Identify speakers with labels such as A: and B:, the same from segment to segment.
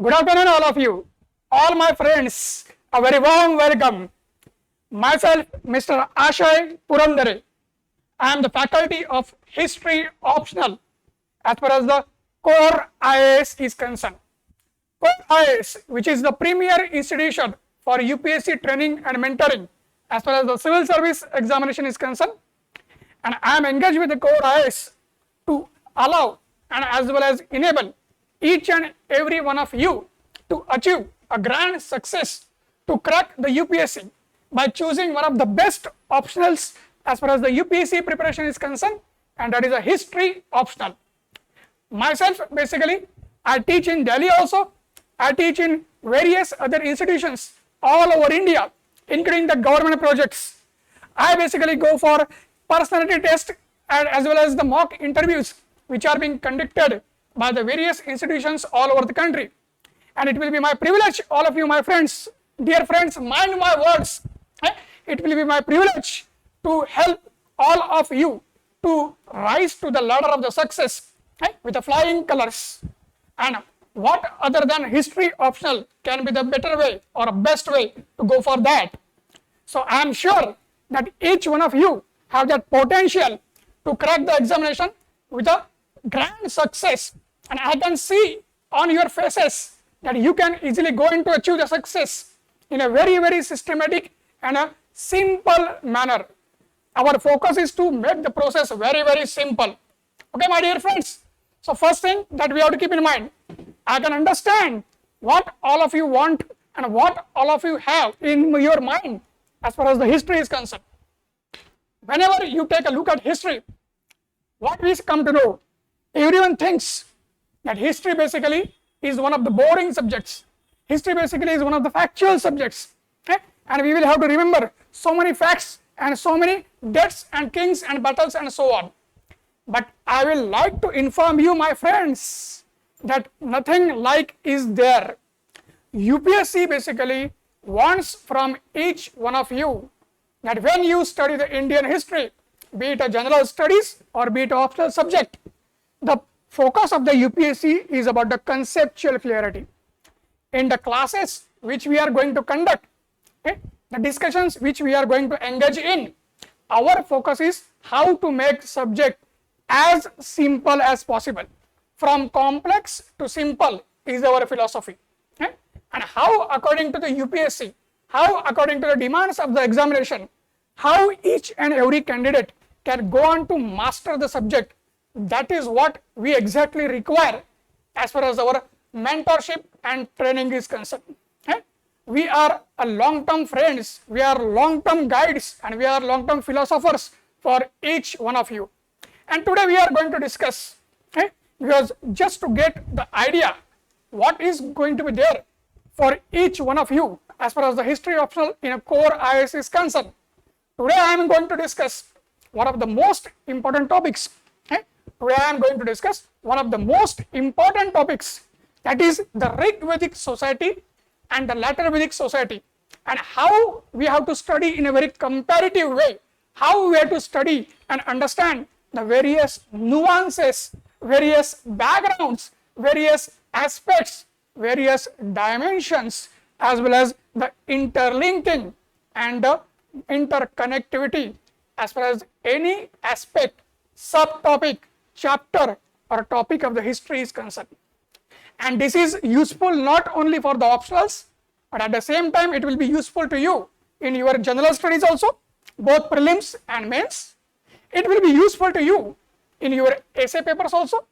A: Good afternoon, all of you. All my friends, a very warm welcome. Myself, Mr. Ashay Purandare. I am the faculty of History Optional as far as the Core IAS is concerned. Core IAS, which is the premier institution for UPSC training and mentoring as far as the civil service examination is concerned. And I am engaged with the Core IAS to allow and as well as enable each and every one of you to achieve a grand success to crack the UPSC by choosing one of the best optionals as far as the UPSC preparation is concerned, and that is a history optional. Myself, basically, I teach in Delhi also, I teach in various other institutions all over India, including the government projects. I basically go for personality test and as well as the mock interviews which are being conducted by the various institutions all over the country. And it will be my privilege, all of you, my friends, dear friends, mind my words. It will be my privilege to help all of you to rise to the ladder of the success with the flying colors. And what other than history optional can be the better way or best way to go for that? So I am sure that each one of you have that potential to crack the examination with a grand success, and I can see on your faces that you can easily go into achieve the success in a very systematic and a simple manner. Our focus is to make the process very simple. Okay, my dear friends. So first thing that we have to keep in mind, I can understand what all of you want and what all of you have in your mind as far as the history is concerned. Whenever you take a look at history, what we come to know, everyone thinks that history basically is one of the boring subjects. History basically is one of the factual subjects. And we will have to remember so many facts and so many deaths and kings and battles and so on. But I will like to inform you, my friends, that nothing like is there. UPSC basically wants from each one of you that when you study the Indian history, be it a general studies or be it an optional subject, the focus of the UPSC is about the conceptual clarity. In the classes which we are going to conduct, the discussions which we are going to engage in, our focus is how to make subject as simple as possible. From complex to simple is our philosophy. And how according to the UPSC, how according to the demands of the examination, how each and every candidate can go on to master the subject, that is what we exactly require as far as our mentorship and training is concerned. We are a long-term friends, we are long-term guides, and we are long-term philosophers for each one of you. And today we are going to discuss, because just to get the idea what is going to be there for each one of you as far as the history optional in a core IAS is concerned. Today I am going to discuss one of the most important topics. Today I am going to discuss one of the most important topics, that is the Rig Vedic society and the later Vedic society, and how we have to study in a very comparative way, how we have to study and understand the various nuances, various backgrounds, various aspects, various dimensions, as well as the interlinking and the interconnectivity as far as any aspect, subtopic, chapter or topic of the history is concerned. And this is useful not only for the optionals, but at the same time it will be useful to you in your general studies also, both prelims and mains. It will be useful to you in your essay papers also.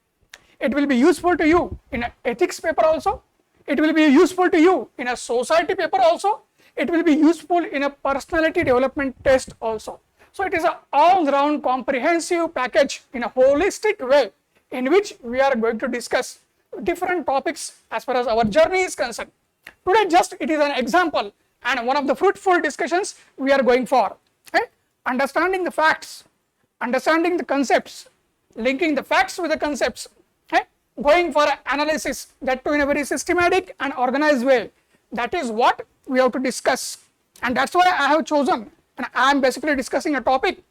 A: It will be useful to you in an ethics paper also. It will be useful to you in a society paper also. It will be useful in a personality development test also. So it is an all-round comprehensive package in a holistic way in which we are going to discuss different topics as far as our journey is concerned. Today just it is an example and one of the fruitful discussions we are going for. Understanding the facts, understanding the concepts, linking the facts with the concepts, going for analysis, that too in a very systematic and organized way. That is what we have to discuss, and that's why I have chosen, and I am basically discussing a topic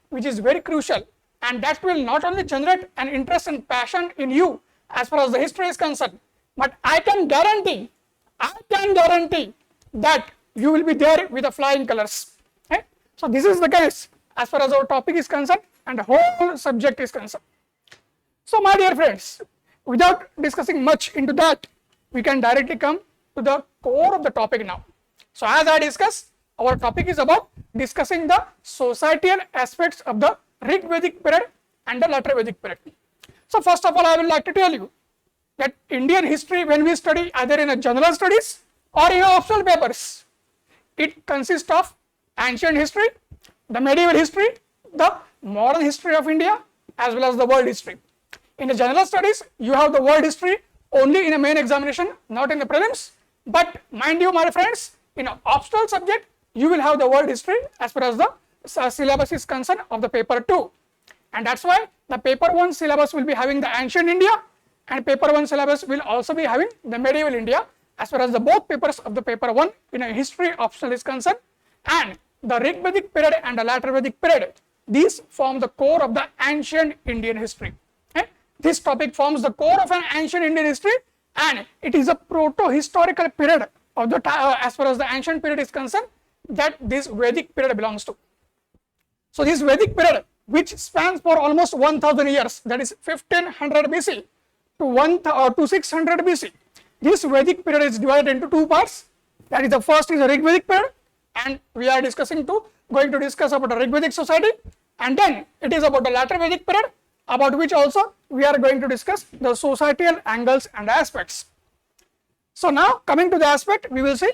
A: which is very crucial, and that will not only generate an interest and passion in you as far as the history is concerned, but I can guarantee that you will be there with the flying colors. Okay? So this is the case as far as our topic is concerned and the whole subject is concerned. So my dear friends, without discussing much into that, we can directly come to the core of the topic now. So as I discussed, our topic is about discussing the societal aspects of the Rig Vedic period and the later Vedic period. So first of all, I would like to tell you that Indian history, when we study either in a general studies or in optional papers, it consists of ancient history, the medieval history, the modern history of India, as well as the world history. In the general studies, you have the world history only in a main examination, not in the prelims. But mind you, my friends, in an optional subject, you will have the world history as far as the syllabus is concerned of the paper 2. And that's why the paper 1 syllabus will be having the ancient India, and paper 1 syllabus will also be having the medieval India as far as the both papers of the paper 1 in a history optional is concerned. And the Rig Vedic period and the later Vedic period, these form the core of the ancient Indian history. Okay? This topic forms the core of an ancient Indian history, and it is a proto-historical period of the as far as the ancient period is concerned that this Vedic period belongs to. So this Vedic period, which spans for almost 1000 years, that is 1500 BC to 600 BC. This Vedic period is divided into two parts. That is, the first is the Rig Vedic period, and we are going to discuss about the Rig Vedic society, and then it is about the later Vedic period, about which also we are going to discuss the societal angles and aspects. So now coming to the aspect, we will see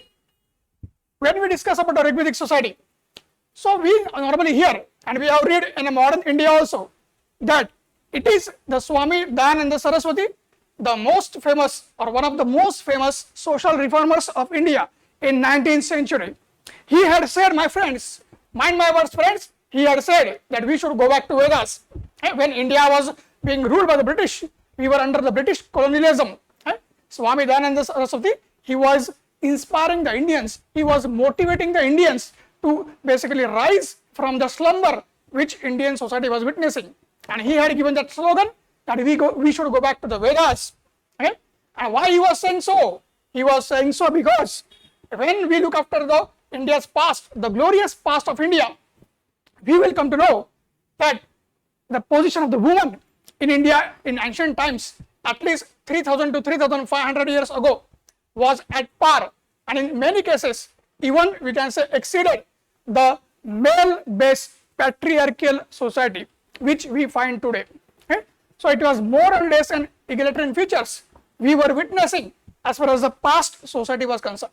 A: when we discuss about the Rig Vedic society. So we normally hear, and we have read in a modern India also, that it is the Swami Dayananda Saraswati, the most famous or one of the most famous social reformers of India in 19th century. He had said, my friends, mind my words friends, he had said that we should go back to Vedas. When India was being ruled by the British, we were under the British colonialism. Swami Dayananda Saraswati, he was inspiring the Indians, he was motivating the Indians to basically rise from the slumber which Indian society was witnessing. And he had given that slogan that we should go back to the Vedas. Okay? And why he was saying so? He was saying so because when we look after the India's past, the glorious past of India, we will come to know that the position of the woman in India in ancient times, at least 3000 to 3500 years ago, was at par, and in many cases even we can say exceeded the male-based patriarchal society which we find today. Okay? So it was more or less an egalitarian features we were witnessing as far as the past society was concerned.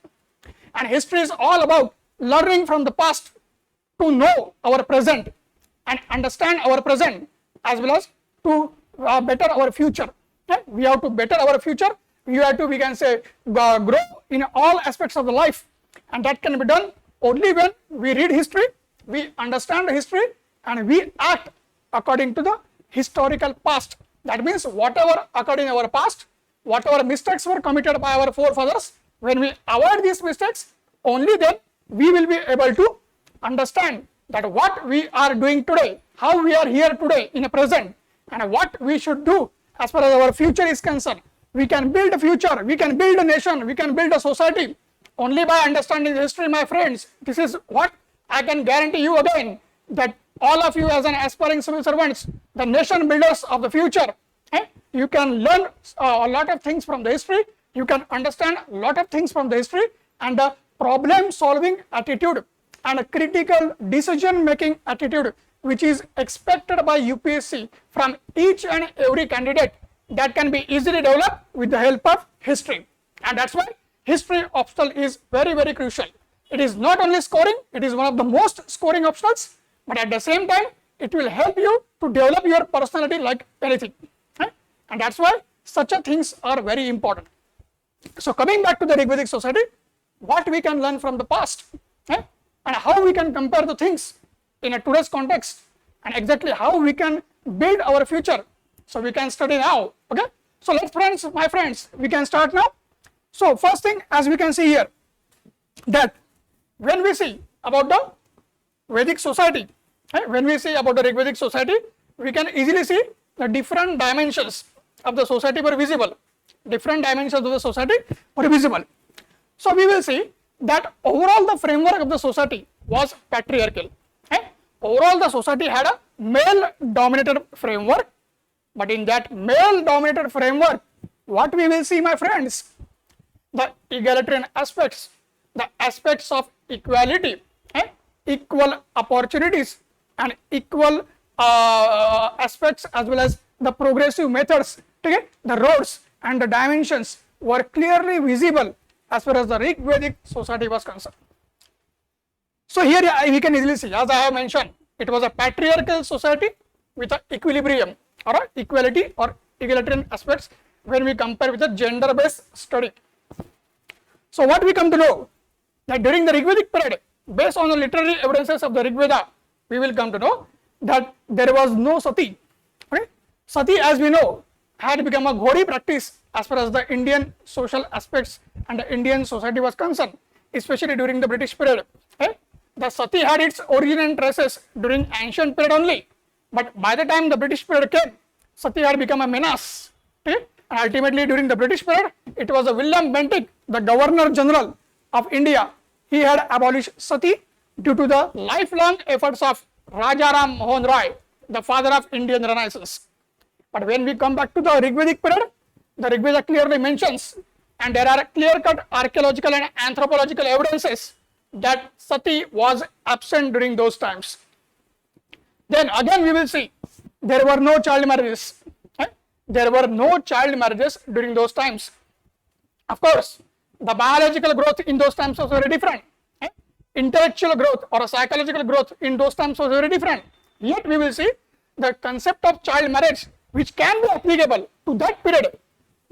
A: And history is all about learning from the past to know our present and understand our present, as well as to better our future. Okay? We have to better our future. We have to, we can say, grow in all aspects of the life, and that can be done only when we read history, we understand history, and we act according to the historical past. That means whatever occurred in our past, whatever mistakes were committed by our forefathers, when we avoid these mistakes, only then we will be able to understand that what we are doing today, how we are here today in the present, and what we should do as far as our future is concerned. We can build a future, we can build a nation, we can build a society only by understanding history, my friends. This is what I can guarantee you again, that all of you as an aspiring civil servants, the nation builders of the future, you can learn a lot of things from the history, you can understand a lot of things from the history, and the problem solving attitude and a critical decision making attitude which is expected by UPSC from each and every candidate, that can be easily developed with the help of history. And that's why history optional is very, very crucial. It is not only scoring, it is one of the most scoring optionals, but at the same time it will help you to develop your personality like anything. And that's why such a things are very important. So coming back to the Rig Vedic society, what we can learn from the past, and how we can compare the things in a today's context, and exactly how we can build our future. So we can study now. Okay. So let's friends, my friends, we can start now. So first thing, as we can see here, that when we see about the Vedic society, when we see about the Rig Vedic society, we can easily see the different dimensions of the society were visible. different dimensions of the society were visible. So we will see that overall the framework of the society was patriarchal. Overall the society had a male dominated framework, but in that male dominated framework, what we will see, my friends, the egalitarian aspects, the aspects of equality, equal opportunities and equal aspects, as well as the progressive methods, okay, the roads and the dimensions were clearly visible as far as the Rig Vedic society was concerned. So here we can easily see, as I have mentioned, it was a patriarchal society with an equilibrium or a equality or egalitarian aspects when we compare with a gender-based study. So what we come to know, that during the Rig Vedic period, based on the literary evidences of the Rig Veda, we will come to know that there was no sati. Okay? Sati, as we know, had become a Ghori practice as far as the Indian social aspects and the Indian society was concerned, especially during the British period. Okay? The sati had its origin and traces during ancient period only, but by the time the British period came, sati had become a menace. Okay? And ultimately during the British period, it was a William Bentinck, the Governor General of India. He had abolished sati due to the lifelong efforts of Rajaram Mohan Roy, the father of Indian Renaissance. But when we come back to the Rig Vedic period, the Rig Veda clearly mentions, and there are clear-cut archaeological and anthropological evidences that sati was absent during those times. Then again we will see there were no child marriages. There were no child marriages during those times. Of course, the biological growth in those times was very different. Intellectual growth or psychological growth in those times was very different. Yet we will see the concept of child marriage, which can be applicable to that period,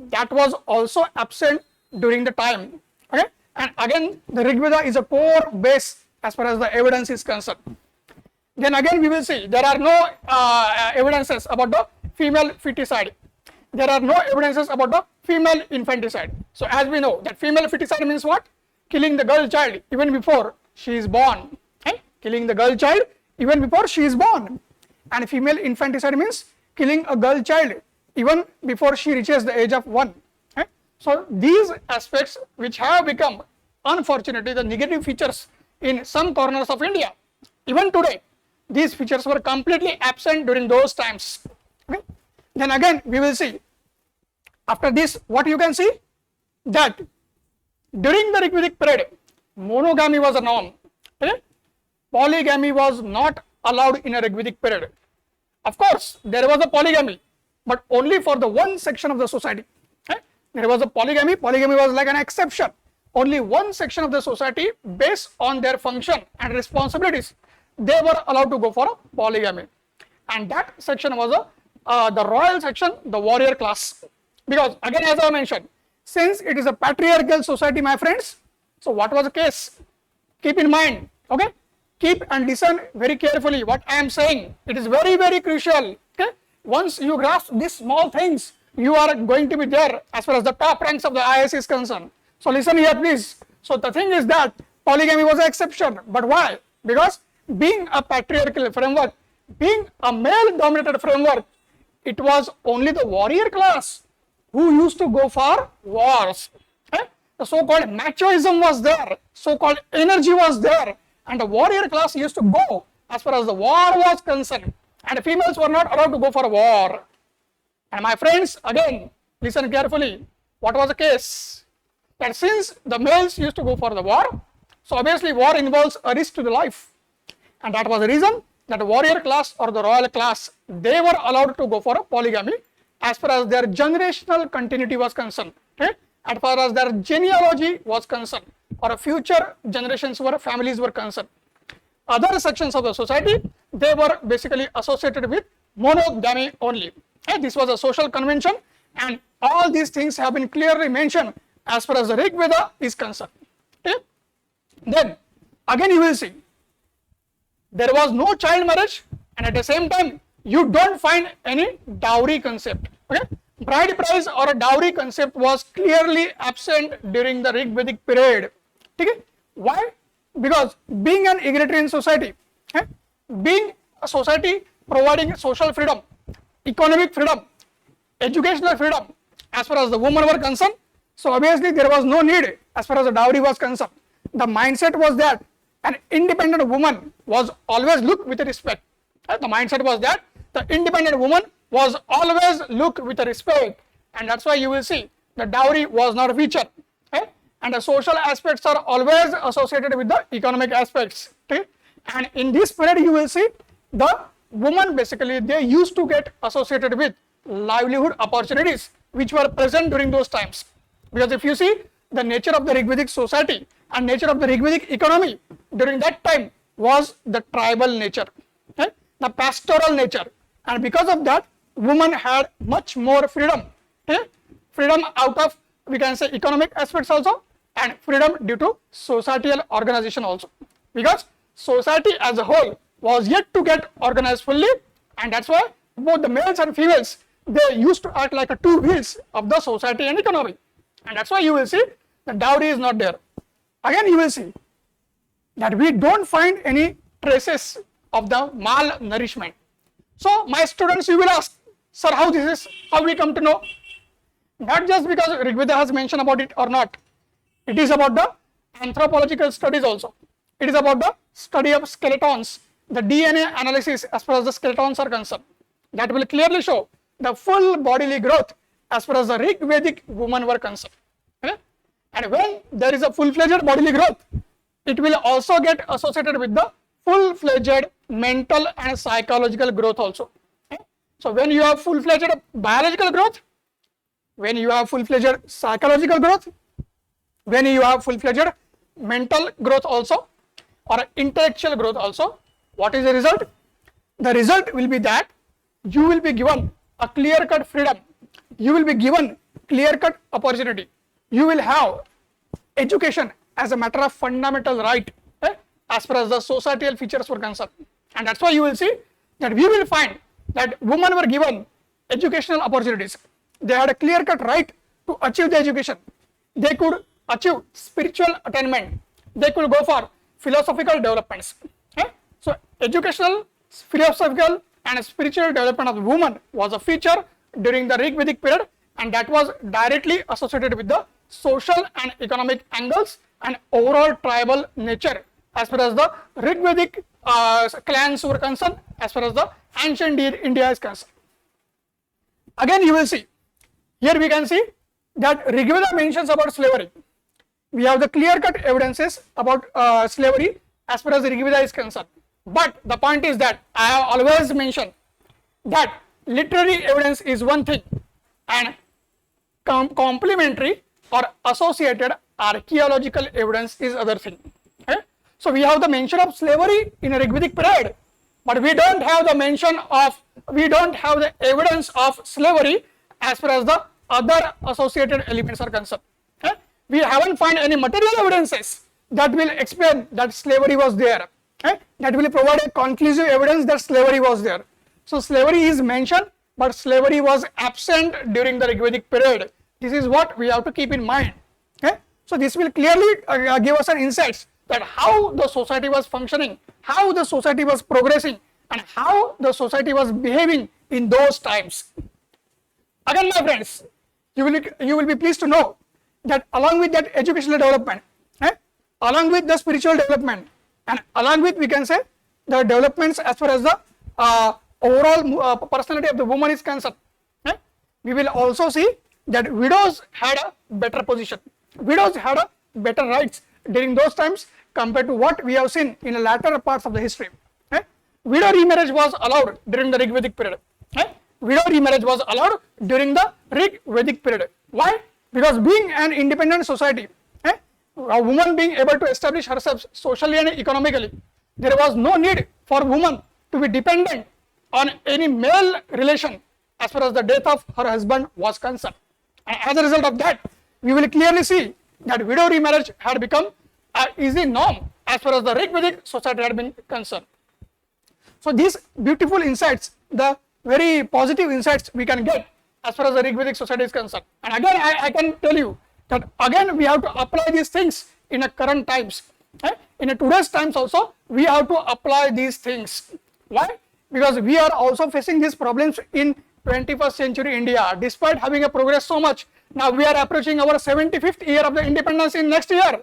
A: that was also absent during the time. Okay? And again, the Rig Veda is a core base as far as the evidence is concerned. Then again we will see there are no evidences about the female feticide. There are no evidences about the female infanticide. So as we know that female feticide means what? Killing the girl child even before she is born. Killing the girl child even before she is born. And female infanticide means killing a girl child even before she reaches the age of 1. So these aspects, which have become unfortunately the negative features in some corners of India, even today these features were completely absent during those times. Okay? Then again we will see after this what you can see, that during the Rig Vedic period monogamy was a norm. Okay? Polygamy was not allowed in a Rig Vedic period. Of course there was a polygamy, but only for the one section of the society. There was a polygamy was like an exception. Only one section of the society, based on their function and responsibilities, they were allowed to go for a polygamy. And that section was the royal section, the warrior class. Because again, as I mentioned, since it is a patriarchal society, my friends, so what was the case? Keep in mind, okay? Keep and listen very carefully what I am saying. It is very, very crucial. Okay? Once you grasp these small things, you are going to be there as far as the top ranks of the IS is concerned. So listen here, please. So the thing is that polygamy was an exception. But why? Because being a patriarchal framework, being a male-dominated framework, it was only the warrior class who used to go for wars. The so-called machoism was there, so-called energy was there, and the warrior class used to go as far as the war was concerned, and females were not allowed to go for a war. And my friends, again, listen carefully. What was the case? That since the males used to go for the war, so obviously war involves a risk to the life. And that was the reason that the warrior class or the royal class, they were allowed to go for a polygamy as far as their generational continuity was concerned. Okay? As far as their genealogy was concerned, or future generations or families were concerned. Other sections of the society, they were basically associated with monogamy only. This was a social convention, and all these things have been clearly mentioned as far as the Rig Veda is concerned. Okay? Then again you will see there was no child marriage, and at the same time you don't find any dowry concept. Okay? Bride price or a dowry concept was clearly absent during the Rig Vedic period. Okay? Why? Because being an egalitarian society, being a society providing social freedom, economic freedom, educational freedom, as far as the women were concerned. So obviously there was no need as far as the dowry was concerned. The mindset was that an independent woman was always looked with respect. The mindset was that the independent woman was always looked with respect, and that's why you will see the dowry was not a feature. And the social aspects are always associated with the economic aspects. And in this period you will see the women basically they used to get associated with livelihood opportunities which were present during those times. Because if you see the nature of the Rigvedic society and nature of the Rigvedic economy during that time was the tribal nature, the pastoral nature, and because of that women had much more freedom, freedom out of we can say economic aspects also, and freedom due to societal organization also, because society as a whole was yet to get organized fully, and that's why both the males and females they used to act like a two wheels of the society and economy, and that's why you will see the dowry is not there. Again you will see that we don't find any traces of the malnourishment. So my students, you will ask, sir, how we come to know? Not just because Rigveda has mentioned about it or not. It is about the anthropological studies also. It is about the study of skeletons, the DNA analysis as far as the skeletons are concerned. That will clearly show the full bodily growth as far as the Rigvedic women were concerned. And when there is a full-fledged bodily growth, it will also get associated with the full-fledged mental and psychological growth also. So when you have full-fledged biological growth, when you have full-fledged psychological growth, when you have full-fledged mental growth also or intellectual growth also, what is the result? The result will be that you will be given a clear-cut freedom, you will be given clear-cut opportunity, you will have education as a matter of fundamental right as far as the societal features were concerned. And that's why you will see that we will find that women were given educational opportunities. They had a clear-cut right to achieve the education. They could achieve spiritual attainment. They could go for philosophical developments. So educational, philosophical and spiritual development of the woman was a feature during the Rigvedic period, and that was directly associated with the social and economic angles and overall tribal nature as far as the Rigvedic clans were concerned, as far as the ancient India is concerned. Again you will see, here we can see that Rigveda mentions about slavery. We have the clear-cut evidences about slavery as far as Rigveda is concerned. But the point is that I have always mentioned that literary evidence is one thing and complementary or associated archaeological evidence is other thing. So we have the mention of slavery in a Rigvedic period, but we don't have the evidence of slavery as far as the other associated elements are concerned. We haven't found any material evidences that will explain that slavery was there, that will provide a conclusive evidence that slavery was there. So slavery is mentioned, but slavery was absent during the Rigvedic period. This is what we have to keep in mind. So this will clearly give us an insights that how the society was functioning, how the society was progressing, and how the society was behaving in those times. Again, my friends, you will be pleased to know that along with that educational development, along with the spiritual development, and along with we can say the developments as far as the overall personality of the woman is concerned, we will also see that widows had a better position. Widows had a better rights during those times compared to what we have seen in the latter parts of the history. Widow remarriage was allowed during the Rigvedic period. Widow remarriage was allowed during the Rigvedic period. Why? Because being an independent society, a woman being able to establish herself socially and economically, there was no need for woman to be dependent on any male relation as far as the death of her husband was concerned. And as a result of that, we will clearly see that widow remarriage had become an easy norm as far as the Rigvedic society had been concerned. So these beautiful insights, the very positive insights we can get as far as the Rigvedic society is concerned. And again, I can tell you that again we have to apply these things in a current times. In a today's times also, we have to apply these things. Why? Because we are also facing these problems in 21st century India, despite having a progress so much. Now we are approaching our 75th year of the independence in next year.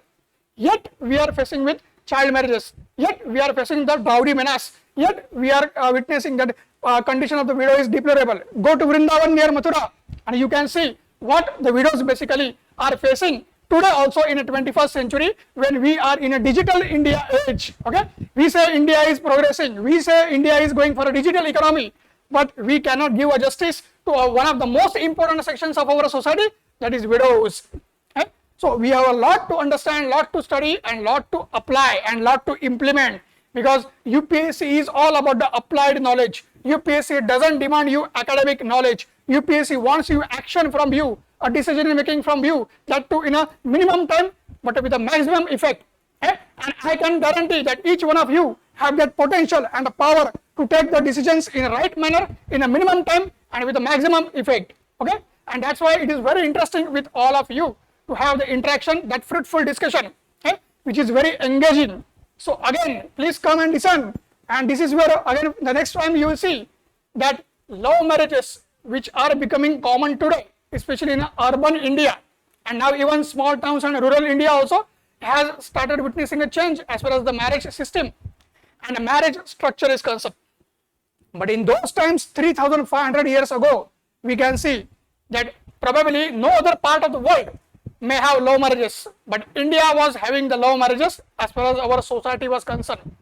A: Yet we are facing with child marriages. Yet we are facing the dowry menace. Yet we are witnessing that condition of the widow is deplorable. Go to Vrindavan near Mathura and you can see what the widows basically are facing today also in a 21st century when we are in a digital India age. Okay, we say India is progressing, we say India is going for a digital economy, but we cannot give a justice to one of the most important sections of our society, that is widows. Okay? So we have a lot to understand, lot to study and lot to apply and lot to implement, because UPSC is all about the applied knowledge. UPSC doesn't demand you academic knowledge. UPSC wants you action from you, a decision making from you, that too in a minimum time but with a maximum effect. And I can guarantee that each one of you have that potential and the power to take the decisions in a right manner, in a minimum time and with a maximum effect. Okay, and that's why it is very interesting with all of you to have the interaction, that fruitful discussion, okay, which is very engaging. So again, please come and listen, and this is where again the next time you will see that love marriages which are becoming common today, especially in urban India, and now even small towns and rural India also has started witnessing a change as far as the marriage system and the marriage structure is concerned. But in those times, 3,500 years ago, we can see that probably no other part of the world may have love marriages, but India was having the love marriages as far as our society was concerned.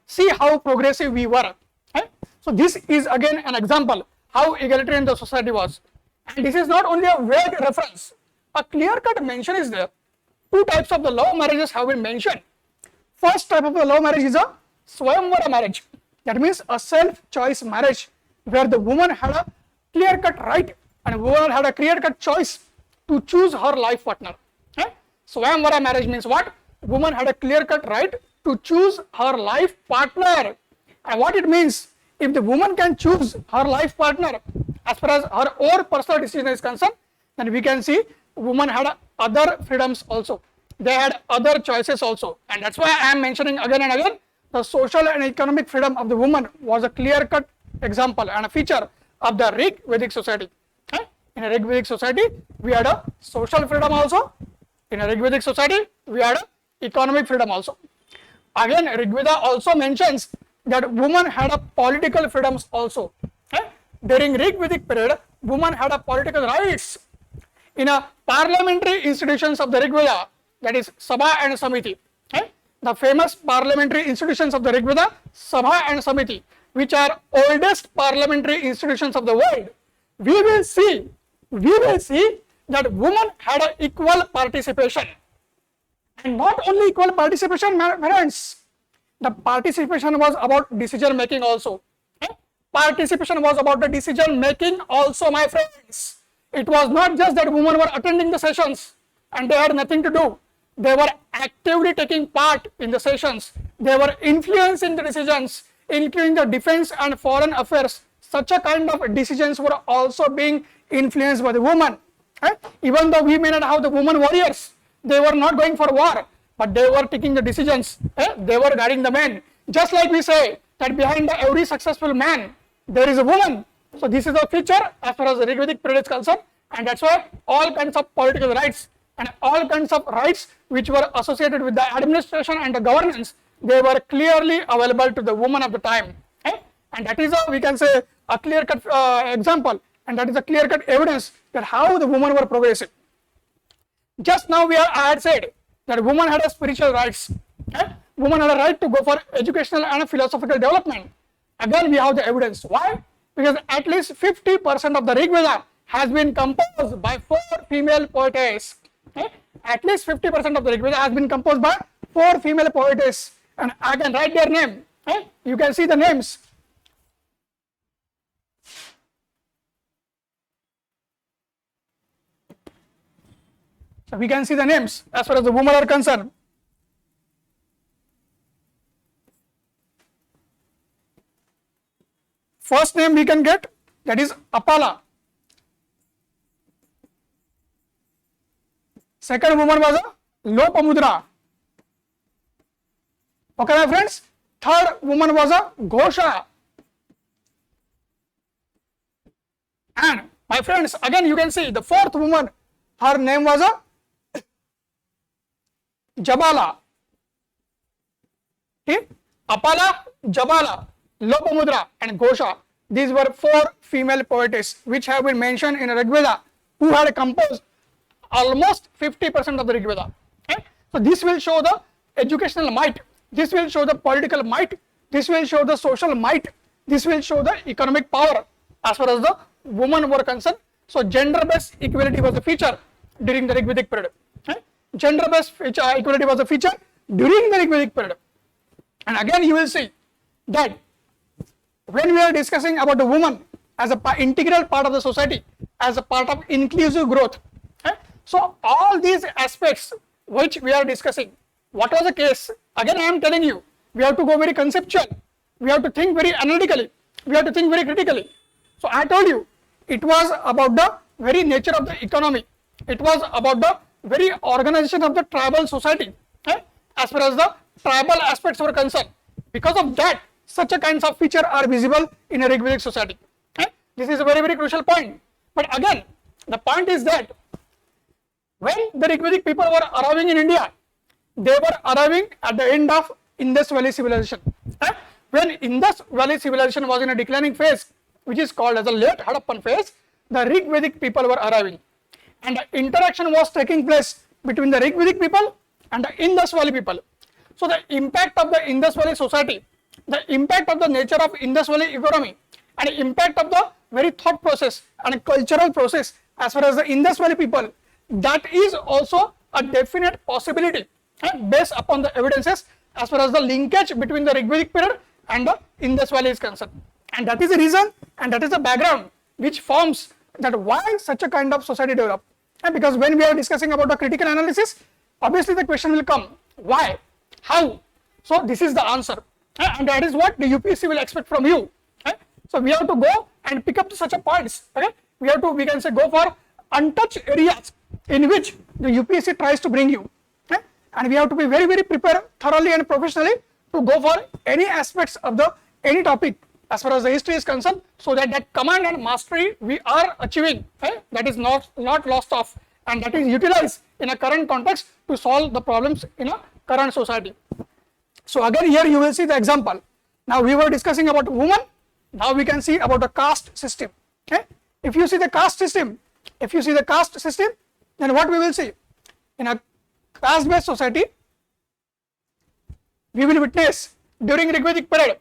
A: See how progressive we were. Right? So this is again an example how egalitarian the society was. And this is not only a vague reference, a clear-cut mention is there. Two types of the love marriages have been mentioned. First type of the love marriage is a Swayamvara marriage. That means a self-choice marriage where the woman had a clear-cut right and woman had a clear-cut choice to choose her life partner. Okay? Swayamvara marriage means what? Woman had a clear-cut right to choose her life partner. And what it means, if the woman can choose her life partner as far as her own personal decision is concerned, then we can see women had other freedoms also. They had other choices also. And that's why I am mentioning again and again, the social and economic freedom of the woman was a clear-cut example and a feature of the Rig Vedic society. Okay? In a Rig Vedic society, we had a social freedom also. In a Rig Vedic society, we had a economic freedom also. Again, Rig Veda also mentions that women had a political freedoms also. Okay? During Rig Vedic period, women had a political rights. In a parliamentary institutions of the Rig Veda, that is Sabha and Samiti. Okay? The famous parliamentary institutions of the Rig Veda, Sabha and Samiti, which are oldest parliamentary institutions of the world, we will see that women had an equal participation. And not only equal participation, parents, the participation was about decision making also. Okay? Participation was about the decision making also, my friends. It was not just that women were attending the sessions and they had nothing to do. They were actively taking part in the sessions. They were influencing the decisions, including the defense and foreign affairs. Such a kind of decisions were also being influenced by the women. Right? Even though we may not have the women warriors, they were not going for war, but they were taking the decisions. They were guiding the men. Just like we say that behind every successful man, there is a woman. So this is a feature as far as the Rig Vedic period is concerned, and that's why all kinds of political rights and all kinds of rights which were associated with the administration and the governance, they were clearly available to the woman of the time. Okay? And that is we can say a clear-cut example, and that is a clear-cut evidence that how the women were progressive. Just now I had said that women had a spiritual rights. Okay? Women had a right to go for educational and philosophical development. Again, we have the evidence. Why? Because at least 50% of the Rig Veda has been composed by 4 female poetess. Okay? At least 50% of the Rig Veda has been composed by 4 female poetess, and I can write their name. Okay? You can see the names. So we can see the names as far as the women are concerned. First name we can get, that is Apala. Second woman was Lopamudra. Okay, my friends. Third woman was Ghosha. And my friends, again you can see the fourth woman, her name was Jabala. Okay? Apala, Jabala, Lopamudra and Ghosha. These were four female poetess which have been mentioned in Rigveda, who had composed almost 50% of the Rigveda. Okay? So this will show the educational might, this will show the political might, this will show the social might, this will show the economic power as far as the women were concerned. So gender-based equality was a feature during the Rigvedic period. Okay? Gender-based equality was a feature during the Rigvedic period. And again you will see that when we are discussing about the woman as an integral part of the society, as a part of inclusive growth, okay? So all these aspects which we are discussing, what was the case? Again I am telling you, we have to go very conceptual, we have to think very analytically, we have to think very critically. So I told you, it was about the very nature of the economy, it was about the very organization of the tribal society, okay? As far as the tribal aspects were concerned. Because of that, such a kinds of feature are visible in a Rigvedic society. Okay? This is a very, very crucial point. But again, the point is that when the Rigvedic people were arriving in India, they were arriving at the end of Indus Valley civilization. Okay? When Indus Valley civilization was in a declining phase, which is called as the late Harappan phase, the Rigvedic people were arriving. And the interaction was taking place between the Rigvedic people and the Indus Valley people. So the impact of the Indus Valley society, the impact of the nature of Indus Valley economy, and the impact of the very thought process and cultural process as far as the Indus Valley people, that is also a definite possibility based upon the evidences as far as the linkage between the Rigvedic period and the Indus Valley is concerned. And that is the reason and that is the background which forms that why such a kind of society developed. And because when we are discussing about the critical analysis, obviously the question will come, why? How? So this is the answer, and that is what the UPSC will expect from you. Okay? So we have to go and pick up such a points. Okay? We have to, we can say, go for untouched areas in which the UPSC tries to bring you. Okay? And we have to be very, very prepared thoroughly and professionally to go for any aspects of the any topic as far as the history is concerned, so that that command and mastery we are achieving, okay? That is not lost off, and that is utilized in a current context to solve the problems in a current society. So again here you will see the example. Now we were discussing about women, now we can see about the caste system. Okay? If you see the caste system, then what we will see? In a caste based society, we will witness during Rigvedic period,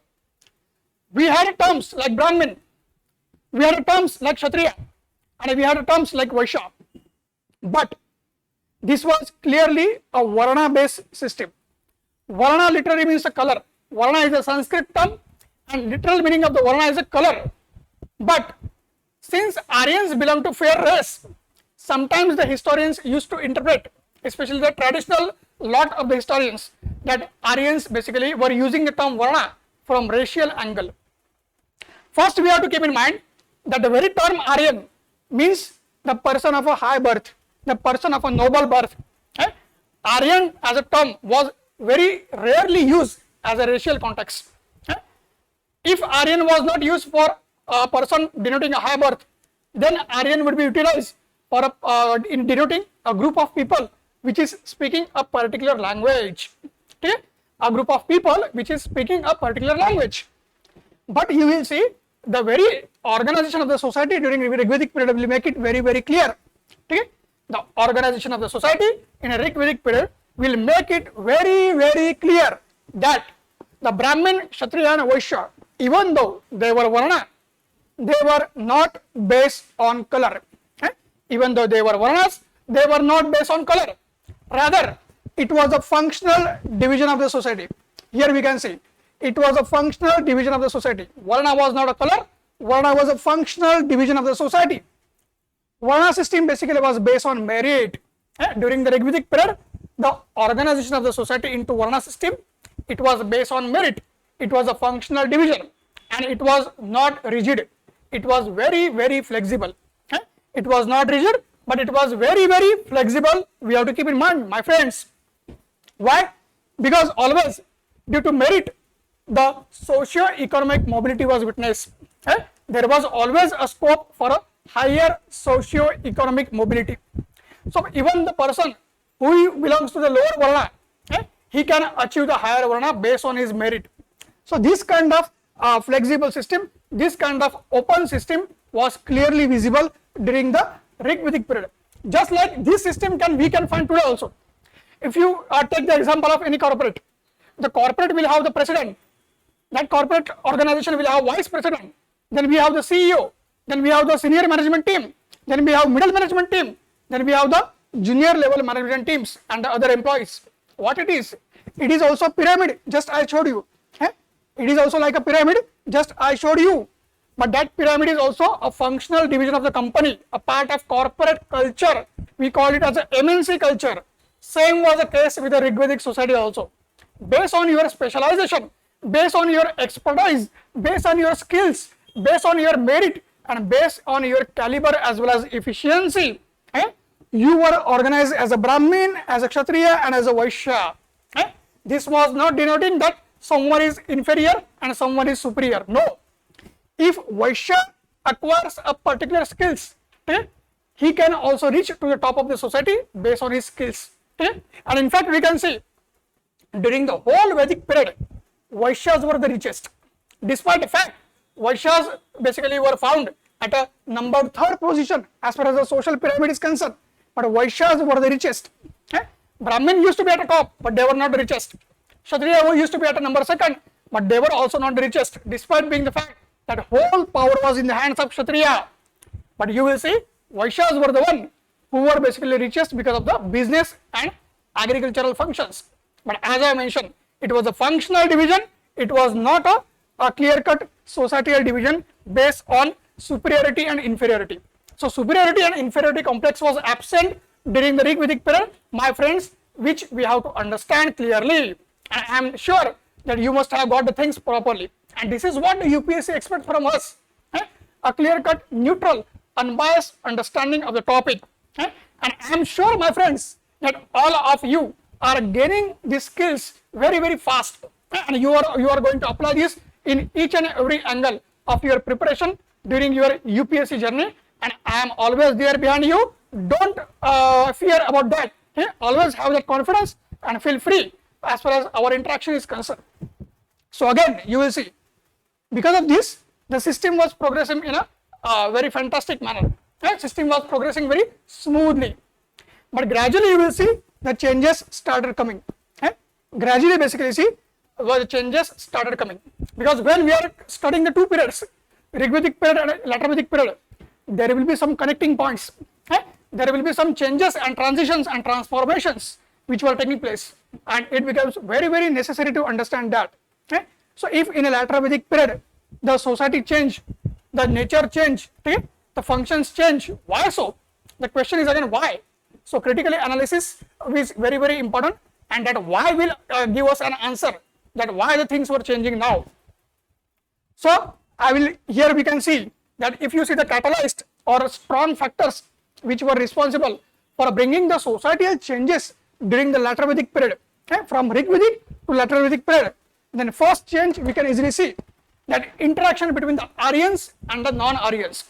A: we had terms like Brahmin, we had terms like Kshatriya, and we had terms like Vaishya. But this was clearly a Varna based system. Varna literally means a color. Varna is a Sanskrit term and literal meaning of the Varna is a color. But since Aryans belong to fair race, sometimes the historians used to interpret, especially the traditional lot of the historians, that Aryans basically were using the term Varna from racial angle. First we have to keep in mind that the very term Aryan means the person of a high birth, the person of a noble birth. Okay? Aryan as a term was very rarely used as a racial context. Okay? If Aryan was not used for a person denoting a high birth, then Aryan would be utilized for in denoting a group of people which is speaking a particular language. Okay? A group of people which is speaking a particular language. But you will see the very organization of the society during Rigvedic period will make it very, very clear. Okay? The organization of the society in a Rigvedic period will make it very, very clear that the Brahmin, Kshatriya and Vaishya, even though they were Varna, they were not based on color. Okay? Even though they were Varnas, they were not based on color. Rather, it was a functional division of the society. Here we can see, it was a functional division of the society. Varna was not a color, Varna was a functional division of the society. Varna system basically was based on merit. During the Rigvedic period, the organization of the society into Varna system, it was based on merit. It was a functional division and it was not rigid. It was very, very flexible. It was not rigid, but it was very, very flexible. We have to keep in mind, my friends. Why? Because always due to merit, the socio-economic mobility was witnessed. There was always a scope for a higher socio-economic mobility. So even the person who belongs to the lower Varna, he can achieve the higher Varna based on his merit. So this kind of flexible system, this kind of open system was clearly visible during the Rig Vedic period. Just like this system we can find today also. If you take the example of any corporate, the corporate will have the president, that corporate organization will have vice president, then we have the CEO, then we have the senior management team, then we have middle management team, then we have the junior level management teams and the other employees. What it is also pyramid, just I showed you. It is also like a pyramid, just I showed you. But that pyramid is also a functional division of the company, a part of corporate culture. We call it as a MNC culture. Same was the case with the Rigvedic society also. Based on your specialization, based on your expertise, based on your skills, based on your merit, and based on your caliber as well as efficiency, you were organized as a Brahmin, as a Kshatriya, and as a Vaishya. This was not denoting that someone is inferior and someone is superior. No. If Vaishya acquires a particular skills, he can also reach to the top of the society based on his skills. And in fact, we can see during the whole Vedic period, Vaishyas were the richest. Despite the fact, Vaishyas basically were found at a number 3rd position as far as the social pyramid is concerned. But Vaishyas were the richest. Brahmin used to be at the top, but they were not the richest. Kshatriya used to be at a number 2nd, but they were also not the richest, despite being the fact that whole power was in the hands of Kshatriya. But you will see, Vaishyas were the one who were basically richest because of the business and agricultural functions. But as I mentioned, it was a functional division, it was not a clear-cut societal division based on superiority and inferiority. So superiority and inferiority complex was absent during the Rig Vedic period, my friends, which we have to understand clearly. And I am sure that you must have got the things properly. And this is what the UPSC expects from us. A clear-cut, neutral, unbiased understanding of the topic. And I am sure, my friends, that all of you are gaining these skills very, very fast. And you are going to apply this in each and every angle of your preparation during your UPSC journey. And I am always there behind you. Don't fear about that. Always have that confidence and feel free as far as our interaction is concerned. So again, you will see, because of this, the system was progressing in a very fantastic manner. System was progressing very smoothly. But gradually you will see the changes started coming. Gradually basically see the changes started coming. Because when we are studying the two periods, Rigvedic period and later Vedic period, there will be some connecting points. There will be some changes and transitions and transformations which were taking place. And it becomes very, very necessary to understand that. So if in a later Vedic period, the society change, the nature change, the functions change, why so? The question is again why? So critical analysis is very, very important, and that why will give us an answer that why the things were changing now. So here we can see that if you see the catalyst or strong factors which were responsible for bringing the societal changes during the later Vedic period, from Rig Vedic to later Vedic period, then first change we can easily see that interaction between the Aryans and the non-Aryans.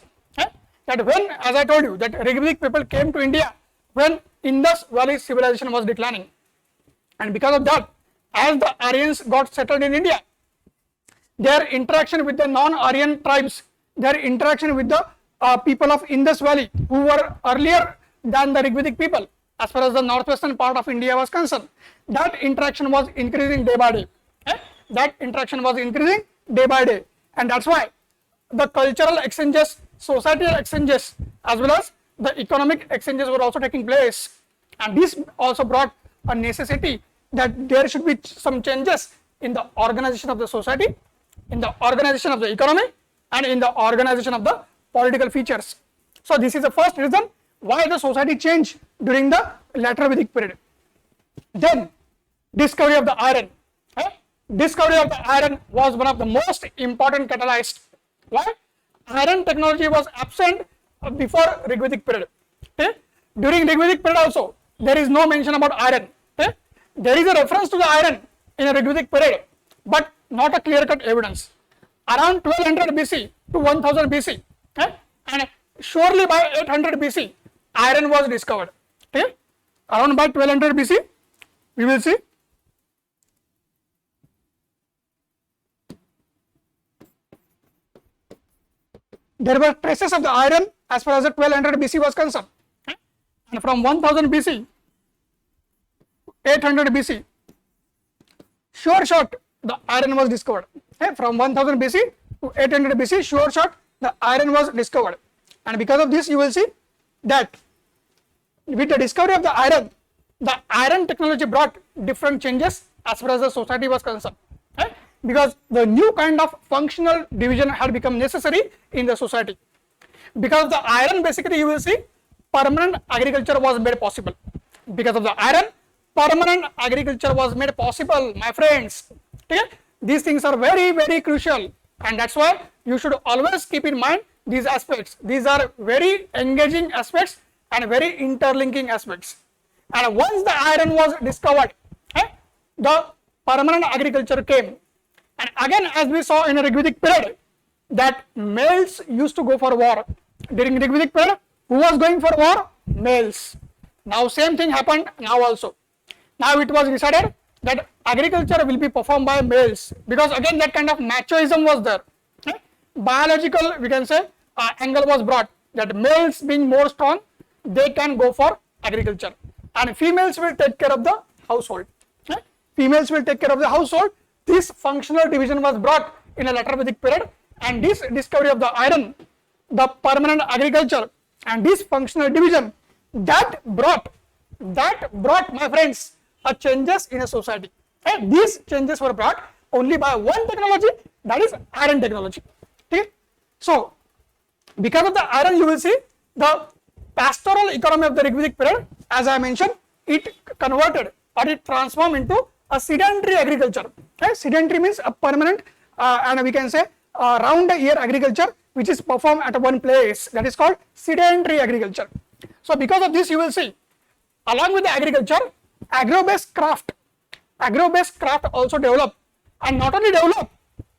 A: That when, as I told you, that Rig Vedic people came to India when Indus Valley civilization was declining, and because of that, as the Aryans got settled in India, their interaction with the non-Aryan tribes, their interaction with the people of Indus Valley who were earlier than the Rig Vedic people as far as the northwestern part of India was concerned, that interaction was increasing day by day. That interaction was increasing day by day, and that's why the cultural exchanges, societal exchanges, as well as the economic exchanges were also taking place. And this also brought a necessity that there should be some changes in the organization of the society, in the organization of the economy, and in the organization of the political features. So this is the first reason why the society changed during the later Vedic period. Then discovery of the iron. Discovery of the iron was one of the most important catalysts. Why? Iron technology was absent before Rig Vedic period. During Rig Vedic period also, there is no mention about iron. There is a reference to the iron in a Rig Vedic period, but not a clear-cut evidence. Around 1200 BC to 1000 BC, and surely by 800 BC, iron was discovered. Okay, around by 1200 BC, we will see. There were traces of the iron as far as the 1200 BC was concerned. Okay? And from 1000 BC, 800 BC, sure shot, the iron was discovered. Okay? From 1000 BC to 800 BC, sure shot, the iron was discovered. And because of this, you will see that with the discovery of the iron technology brought different changes as far as the society was concerned. Okay? Because the new kind of functional division had become necessary in the society. Because of the iron, basically you will see permanent agriculture was made possible. Because of the iron, permanent agriculture was made possible, my friends. Okay? These things are very, very crucial, and that's why you should always keep in mind these aspects. These are very engaging aspects and very interlinking aspects. And once the iron was discovered, the permanent agriculture came. And again, as we saw in the Rigvedic period, that males used to go for war. During Rigvedic period, who was going for war? Males. Now same thing happened now also. Now it was decided that agriculture will be performed by males, because again that kind of machoism was there. Okay? Biological, we can say, angle was brought that males being more strong, they can go for agriculture, and females will take care of the household. Okay? Females will take care of the household. This functional division was brought in a later Vedic period, and this discovery of the iron, the permanent agriculture, and this functional division that brought, my friends, a changes in a society. And these changes were brought only by one technology, that is iron technology. Okay? So, because of the iron, you will see the pastoral economy of the Rigvedic period, as I mentioned, it converted or it transformed into a sedentary agriculture. Okay? Sedentary means a permanent and we can say round the year agriculture which is performed at one place, that is called sedentary agriculture. So because of this, you will see along with the agriculture, agro-based craft also developed, and not only developed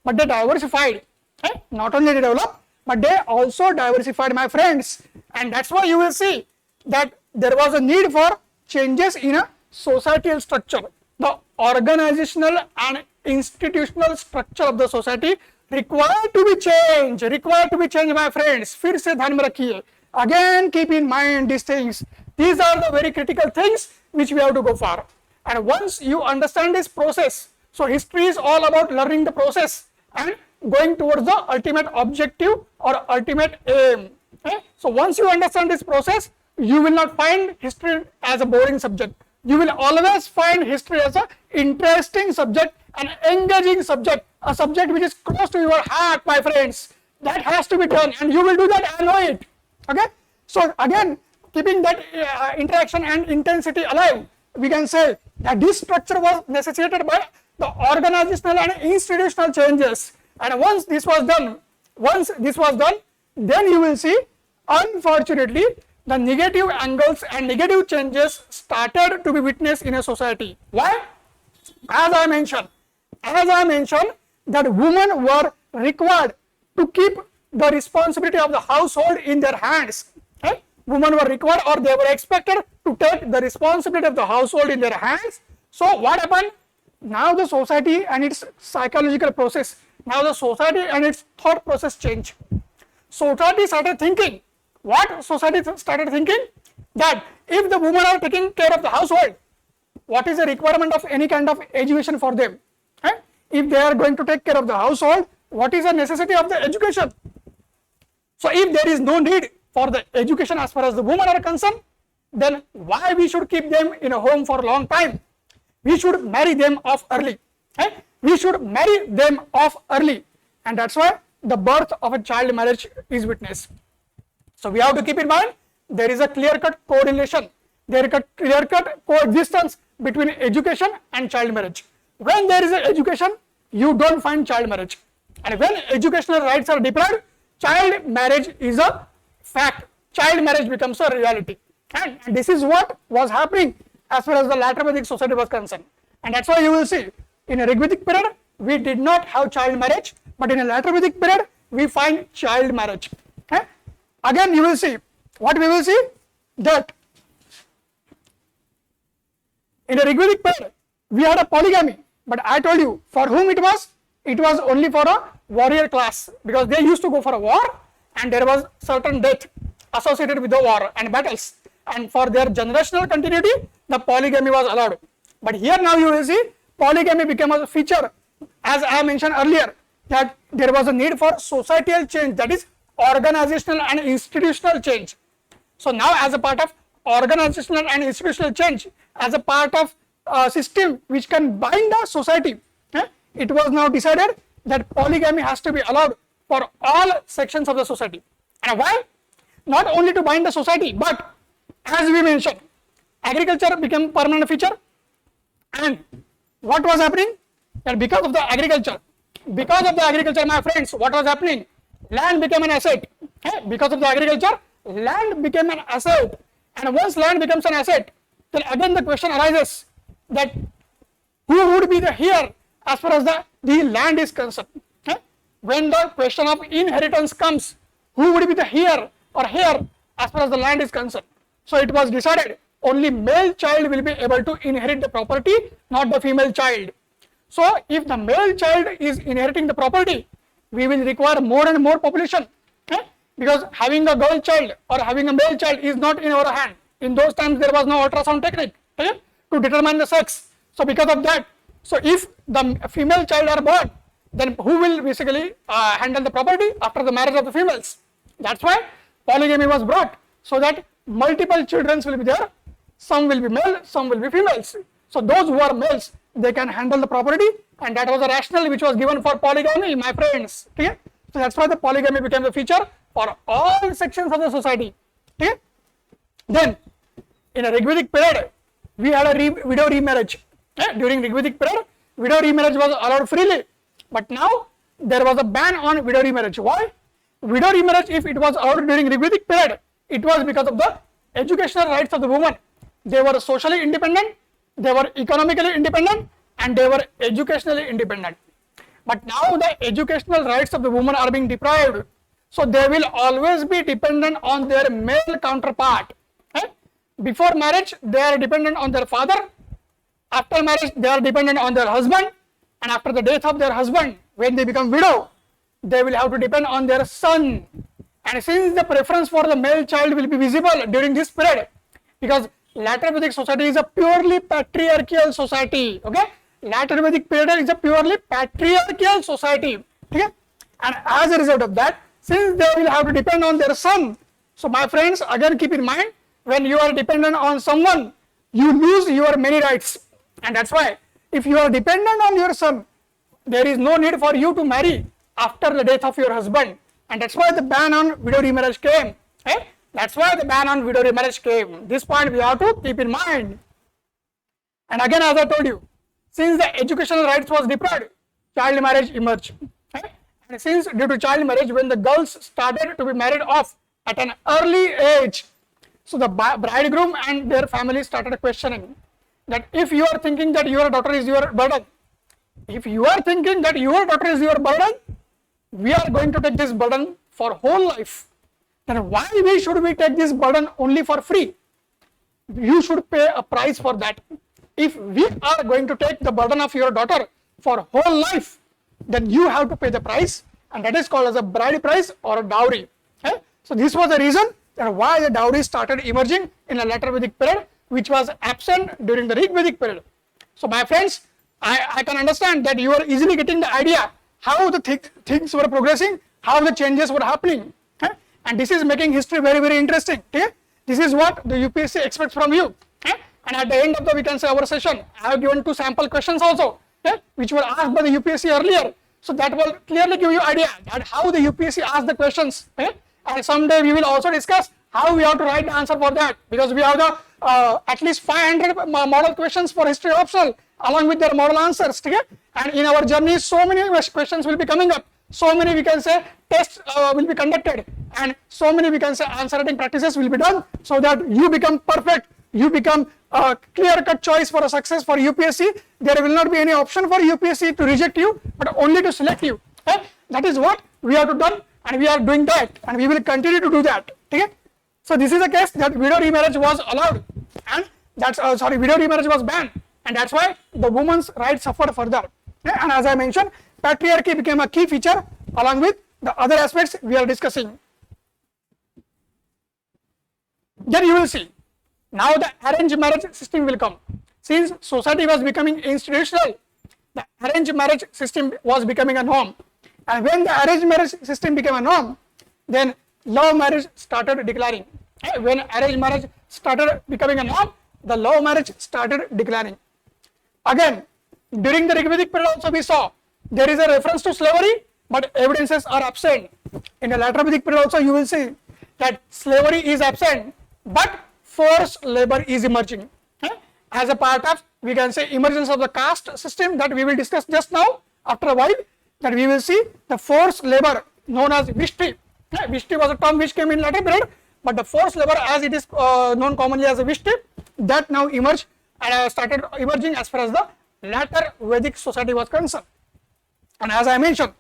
A: but they diversified. Okay? Not only they developed but they also diversified, my friends, and that's why you will see that there was a need for changes in a societal structure. The organizational and institutional structure of the society required to be changed, my friends. फिर से ध्यान में रखिए. Again, keep in mind these things. These are the very critical things which we have to go for. And once you understand this process, so history is all about learning the process and going towards the ultimate objective or ultimate aim. Okay? So once you understand this process, you will not find history as a boring subject. You will always find history as an interesting subject, an engaging subject, a subject which is close to your heart, my friends. That has to be done, and you will do that, I know it. Okay? So again, keeping that interaction and intensity alive, we can say that this structure was necessitated by the organizational and institutional changes. And once this was done, then you will see, unfortunately, the negative angles and negative changes started to be witnessed in a society. Why? As I mentioned, that women were required to keep the responsibility of the household in their hands. Okay? Women were required, or they were expected to take the responsibility of the household in their hands. So what happened? Now the society and its psychological process, now the society and its thought process changed. Society started thinking. What society started thinking? That if the women are taking care of the household, what is the requirement of any kind of education for them? Okay? If they are going to take care of the household, what is the necessity of the education? So if there is no need for the education as far as the women are concerned, then why we should keep them in a home for a long time? We should marry them off early. Okay? We should marry them off early, and that's why the birth of a child marriage is witnessed. So we have to keep in mind there is a clear-cut correlation, there is a clear-cut coexistence between education and child marriage. When there is an education, you don't find child marriage, and when educational rights are deprived, child marriage is a fact. Child marriage becomes a reality, and this is what was happening as far as the later Vedic society was concerned. And that's why you will see in a Rigvedic period we did not have child marriage, but in a later Vedic period we find child marriage. Okay? again you will see, what we will see, that in a Rigvedic period, we had a polygamy, but I told you for whom it was only for a warrior class, because they used to go for a war and there was certain death associated with the war and battles, and for their generational continuity, the polygamy was allowed. But here now you will see, polygamy became a feature, as I mentioned earlier, that there was a need for societal change, that is organizational and institutional change. So now as a part of organizational and institutional change, as a part of a system which can bind a society, it was now decided that polygamy has to be allowed for all sections of the society. And why? Not only to bind the society, but as we mentioned, agriculture became permanent feature. And what was happening? That because of the agriculture, my friends, what was happening? Land became an asset. Because of the agriculture, land became an asset. And once land becomes an asset, then again the question arises that who would be the heir as far as the land is concerned. When the question of inheritance comes, who would be the heir as far as the land is concerned? So it was decided only male child will be able to inherit the property, not the female child. So if the male child is inheriting the property, we will require more and more population, because having a girl child or having a male child is not in our hand. In those times there was no ultrasound technique to determine the sex. So because of that, so if the female child are born, then who will basically handle the property after the marriage of the females? That's why polygamy was brought, so that multiple children will be there. Some will be male, some will be females. So those who are males, they can handle the property, and that was a rationale which was given for polygamy, my friends. Okay? So that's why the polygamy became the feature for all sections of the society. Okay? Then in a Rigvedic period, we had a widow remarriage. During Rigvedic period, widow remarriage was allowed freely, but now there was a ban on widow remarriage. Why? Widow remarriage, if it was allowed during Rigvedic period, it was because of the educational rights of the woman. They were socially independent, they were economically independent, and they were educationally independent. But now the educational rights of the woman are being deprived, so they will always be dependent on their male counterpart. Before marriage, they are dependent on their father. After marriage, they are dependent on their husband, and after the death of their husband, when they become widow, they will have to depend on their son. And since the preference for the male child will be visible during this period, because later Vedic society is a purely patriarchal society, okay? Later Vedic period is a purely patriarchal society, okay? And as a result of that, since they will have to depend on their son, so my friends, again keep in mind, when you are dependent on someone, you lose your many rights. And that's why, if you are dependent on your son, there is no need for you to marry after the death of your husband. And that's why the ban on widow remarriage came. That's why the ban on widow remarriage came. This point we have to keep in mind. And again, as I told you, since the educational rights was deprived, child marriage emerged. And since due to child marriage, when the girls started to be married off at an early age, so the bridegroom and their family started questioning that if you are thinking that your daughter is your burden, we are going to take this burden for whole life, then why should we take this burden only for free? You should pay a price for that. If we are going to take the burden of your daughter for whole life, then you have to pay the price, and that is called as a bride price or a dowry. So this was the reason that why the dowry started emerging in a later Vedic period, which was absent during the Rigvedic period. So my friends, I can understand that you are easily getting the idea how the things were progressing, how the changes were happening. And this is making history very, very interesting. This is what the UPSC expects from you. And at the end of our session, I have given 2 sample questions also, which were asked by the UPSC earlier. So that will clearly give you idea that how the UPSC asked the questions. And someday we will also discuss how we have to write the answer for that, because we have the at least 500 model questions for history optional along with their model answers. And in our journey, so many questions will be coming up. So many, we can say, tests will be conducted, and so many, we can say, answer writing practices will be done, so that you become perfect, you become a clear-cut choice for a success for UPSC. There will not be any option for UPSC to reject you, but only to select you. That is what we have to done and we are doing that, and we will continue to do that. Okay? So this is a case that widow remarriage was allowed, and widow remarriage was banned, and that's why the woman's rights suffered further. Okay? And as I mentioned, patriarchy became a key feature along with the other aspects we are discussing. Then you will see, now the arranged marriage system will come. Since society was becoming institutional, the arranged marriage system was becoming a norm. And when the arranged marriage system became a norm, then love marriage started declining. When arranged marriage started becoming a norm, the love marriage started declining. Again, during the Rigvedic period also we saw there is a reference to slavery, but evidences are absent. In the later Vedic period also you will see that slavery is absent, but forced labor is emerging. As a part of, we can say, emergence of the caste system that we will discuss just now. After a while, that we will see the forced labor known as Vishti. Vishti was a term which came in later period, but the forced labor, as it is known commonly as a Vishti, that now emerged and started emerging as far as the later Vedic society was concerned. And as I mentioned,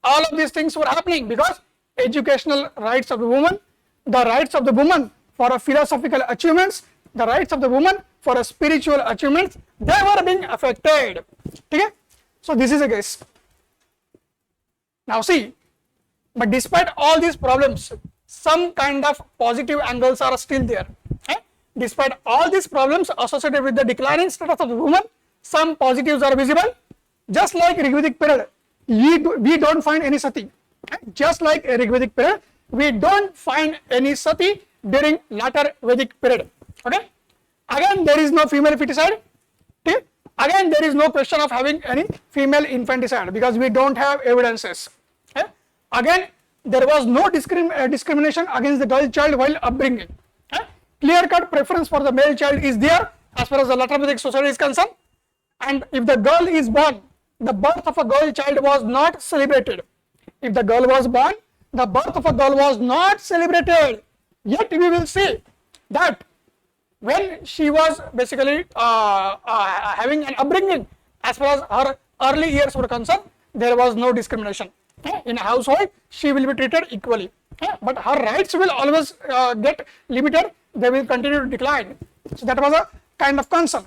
A: all of these things were happening because educational rights of the woman, the rights of the woman for a philosophical achievements, the rights of the woman for a spiritual achievements, they were being affected. Okay? So this is a case. Now see, but despite all these problems, some kind of positive angles are still there. Despite all these problems associated with the declining status of the woman, some positives are visible. Just like Rigvedic period, we don't find any sati. Just like Rigvedic period, we don't find any sati during later Vedic period. Okay? Again, there is no female feticide. Okay? Again, there is no question of having any female infanticide because we don't have evidences. Okay? Again, there was no discrimination against the girl child while upbringing. Okay? Clear-cut preference for the male child is there as far as the later Vedic society is concerned. And if the girl is born, the birth of a girl child was not celebrated. If the girl was born, the birth of a girl was not celebrated. Yet we will see that when she was basically having an upbringing, as far as her early years were concerned, there was no discrimination. In a household, she will be treated equally. But her rights will always get limited, they will continue to decline. So that was a kind of concern.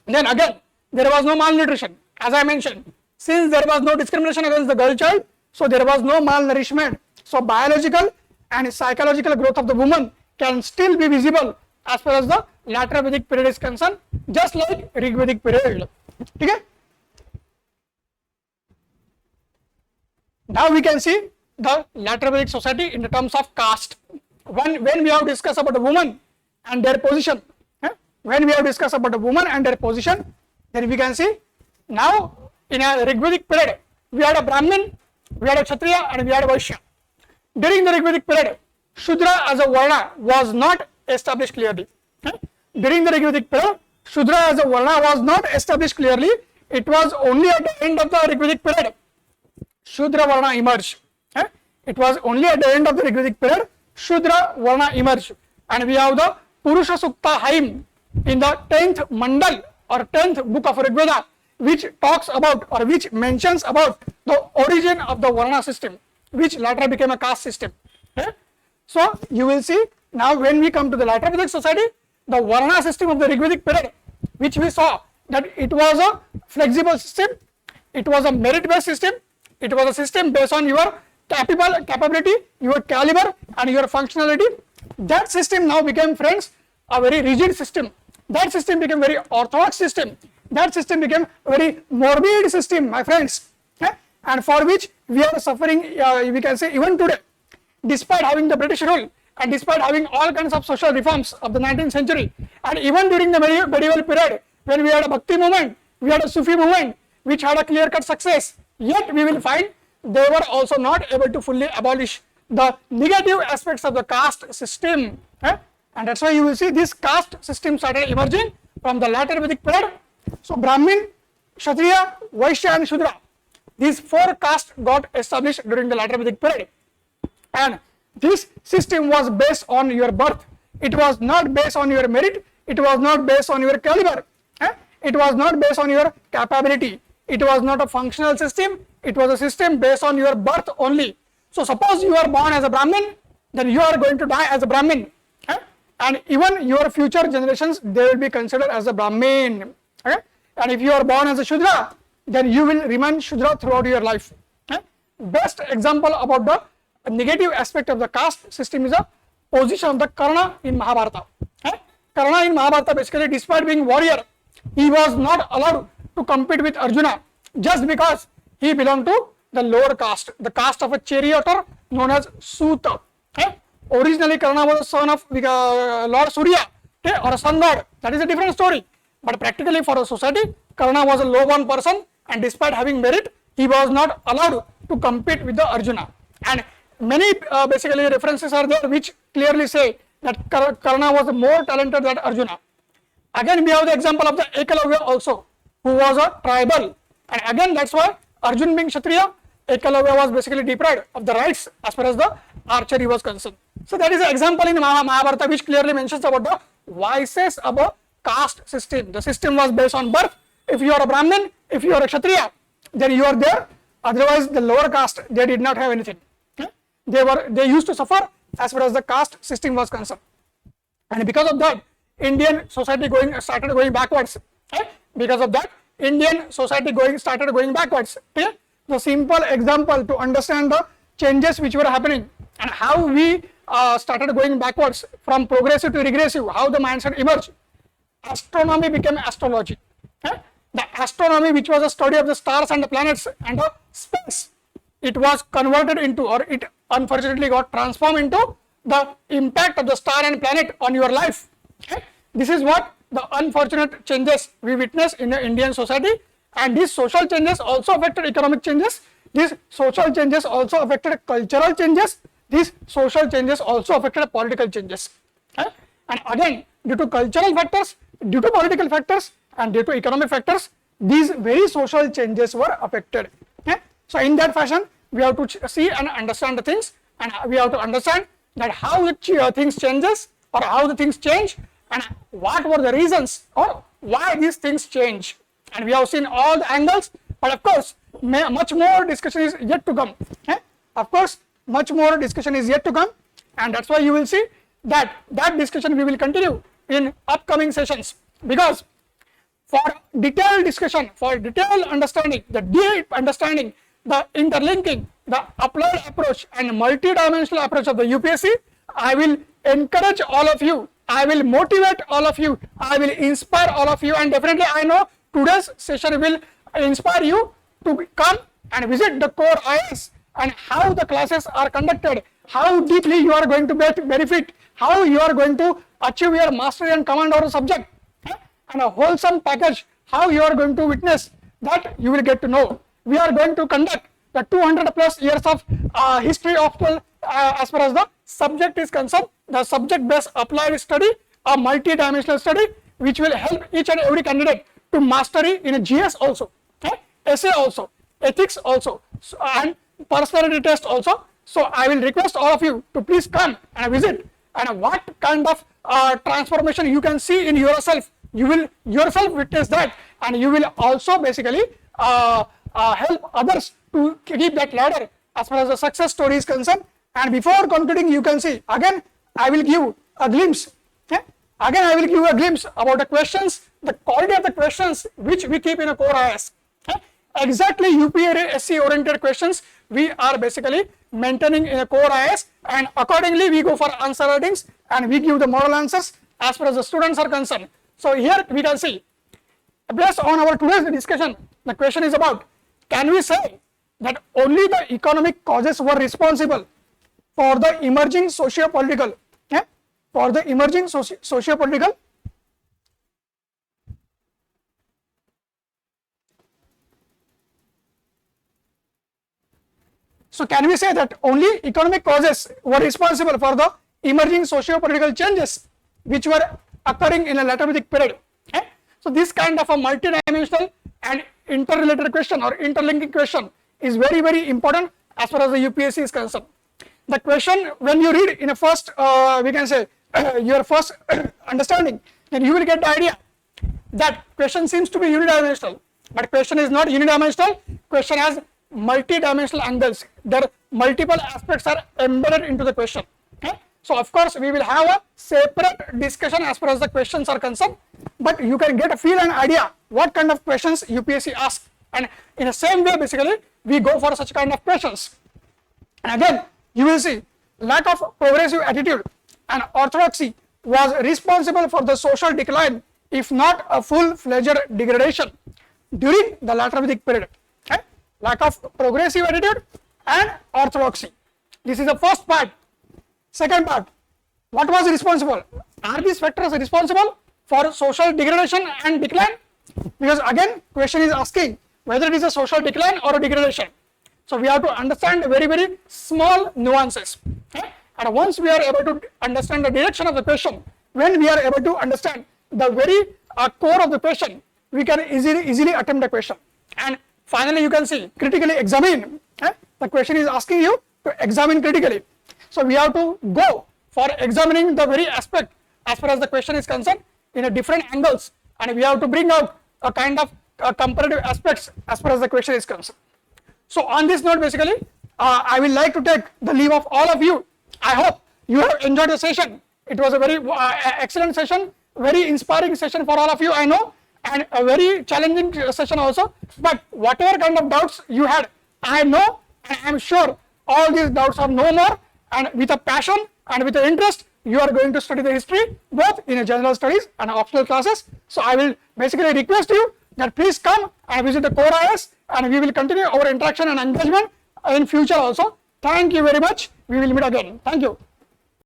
A: Then again, there was no malnutrition. As I mentioned, since there was no discrimination against the girl child, so there was no malnourishment. So biological and psychological growth of the woman can still be visible as far as the later Vedic period is concerned, just like Rigvedic period. Okay? Now we can see the later Vedic society in the terms of caste. When we have discussed about the woman and their position, then we can see now in a Rigvedic period, we had a Brahmin, we had a Kshatriya, and we had a Vaishya. During the Rigvedic period, Shudra as a Varna was not established clearly. During the Rigvedic period, Shudra as a Varna was not established clearly. It was only at the end of the Rigvedic period Shudra Varna emerged. It was only at the end of the Rigvedic period Shudra Varna emerged. And we have the Purusha Sukta hymn in the 10th Mandal or 10th book of Rigveda, which talks about or which mentions about the origin of the Varna system, which later became a caste system. So you will see now when we come to the later Vedic society, the Varna system of the Rigvedic period, which we saw that it was a flexible system, it was a merit-based system, it was a system based on your capability, your caliber and your functionality. That system now became, friends, a very rigid system. That system became very orthodox system. That system became a very morbid system, my friends, and for which we are suffering, we can say even today. Despite having the British rule and despite having all kinds of social reforms of the 19th century, and even during the medieval period when we had a Bhakti movement, we had a Sufi movement which had a clear-cut success, yet we will find they were also not able to fully abolish the negative aspects of the caste system. And that's why you will see this caste system started emerging from the later Vedic period. So Brahmin, Kshatriya, Vaishya and Shudra, these four castes got established during the later Vedic period. And this system was based on your birth. It was not based on your merit. It was not based on your caliber. It was not based on your capability. It was not a functional system. It was a system based on your birth only. So suppose you are born as a Brahmin, then you are going to die as a Brahmin. Okay? And even your future generations, they will be considered as a Brahmin. Okay? And if you are born as a Shudra, then you will remain Shudra throughout your life. Okay? Best example about the negative aspect of the caste system is the position of the Karna in Mahabharata. Okay? Karna in Mahabharata, basically, despite being warrior, he was not allowed to compete with Arjuna just because he belonged to the lower caste, the caste of a charioteer known as Suta. Okay? Originally, Karna was a son of Lord Surya, okay, or a sun god. That is a different story. But practically for a society, Karna was a low-born person, and despite having merit, he was not allowed to compete with the Arjuna. And many basically references are there which clearly say that Karna was more talented than Arjuna. Again, we have the example of the Ekalavya also, who was a tribal. And again, that's why Arjun being Kshatriya, Ekalavya was basically deprived of the rights as far as the archery was concerned. So that is an example in Mahabharata which clearly mentions about the vices of a caste system. The system was based on birth. If you are a Brahmin, if you are a Kshatriya, then you are there. Otherwise, the lower caste, they did not have anything. Okay? They used to suffer as far as the caste system was concerned. And because of that, Indian society started going backwards. Okay? Because of that, Indian society started going backwards. Okay? The simple example to understand the changes which were happening and how we started going backwards from progressive to regressive, how the mindset emerged. Astronomy became astrology. Okay? The astronomy, which was a study of the stars and the planets and the space, it was converted into, or it unfortunately got transformed into the impact of the star and planet on your life. Okay? This is what the unfortunate changes we witness in the Indian society, and these social changes also affected economic changes. These social changes also affected cultural changes. These social changes also affected political changes. Okay? And again, due to cultural factors, due to political factors, and due to economic factors, these very social changes were affected. Okay? So in that fashion, we have to see and understand the things, and we have to understand that how things changes, or how the things change, and what were the reasons or why these things change. And we have seen all the angles, but of course, much more discussion is yet to come. Okay? Of course, much more discussion is yet to come, and that's why you will see that discussion we will continue in upcoming sessions, because for detailed discussion, for detailed understanding, the deep understanding, the interlinking, the applied approach and multi-dimensional approach of the UPSC, I will encourage all of you, I will motivate all of you, I will inspire all of you, and definitely I know today's session will inspire you to come and visit the core IAS and how the classes are conducted, how deeply you are going to benefit, how you are going to achieve your mastery and command over a subject, and a wholesome package, how you are going to witness, that you will get to know. We are going to conduct the 200 plus years of history of as far as the subject is concerned, the subject based applied study, a multi-dimensional study, which will help each and every candidate to mastery in a GS also, okay? Essay also, ethics also, and personality test also. So I will request all of you to please come and visit, and what kind of transformation you can see in yourself, you will yourself witness that, and you will also basically help others to keep that ladder as far as the success story is concerned. And before concluding, you can see, again I will give a glimpse, okay? Again I will give a glimpse about the questions, the quality of the questions which we keep in a core IAS. Okay? Exactly UPSC SC oriented questions we are basically maintaining in a core IAS, and accordingly we go for answer writings and we give the model answers as far as the students are concerned. So here we can see, based on our today's discussion, the question is about, can we say that only the economic causes were responsible for the emerging socio-political, for the emerging socio-political So can we say that only economic causes were responsible for the emerging socio-political changes which were occurring in a Latomedic period? Okay? So this kind of a multi-dimensional and interrelated question or interlinking question is very, very important as far as the UPSC is concerned. The question, when you read in a first, we can say your first understanding, then you will get the idea that question seems to be unidimensional, but question is not unidimensional. Question has multi-dimensional angles. Their multiple aspects are embedded into the question. Okay? So of course we will have a separate discussion as far as the questions are concerned, but you can get a feel and idea what kind of questions UPSC asks, and in the same way basically we go for such kind of questions. And again you will see lack of progressive attitude and orthodoxy was responsible for the social decline, if not a full-fledged degradation during the later Vedic period. Okay? Lack of progressive attitude and orthodoxy. This is the first part. Second part, what was responsible? Are these factors responsible for social degradation and decline? Because again, question is asking whether it is a social decline or a degradation. So we have to understand very, very small nuances. Okay? And once we are able to understand the direction of the question, when we are able to understand the very core of the question, we can easily attempt the question. And finally, you can see critically examine. Okay? The question is asking you to examine critically. So we have to go for examining the very aspect as far as the question is concerned in a different angles, and we have to bring out a kind of comparative aspects as far as the question is concerned. So on this note, basically, I will like to take the leave of all of you. I hope you have enjoyed the session. It was a very excellent session, very inspiring session for all of you, I know, and a very challenging session also. But whatever kind of doubts you had, I know, and I am sure all these doubts are no more, and with a passion and with an interest, you are going to study the history both in a general studies and optional classes. So I will basically request you that please come and visit the Core IAS, and we will continue our interaction and engagement in future also. Thank you very much. We will meet again. Thank you.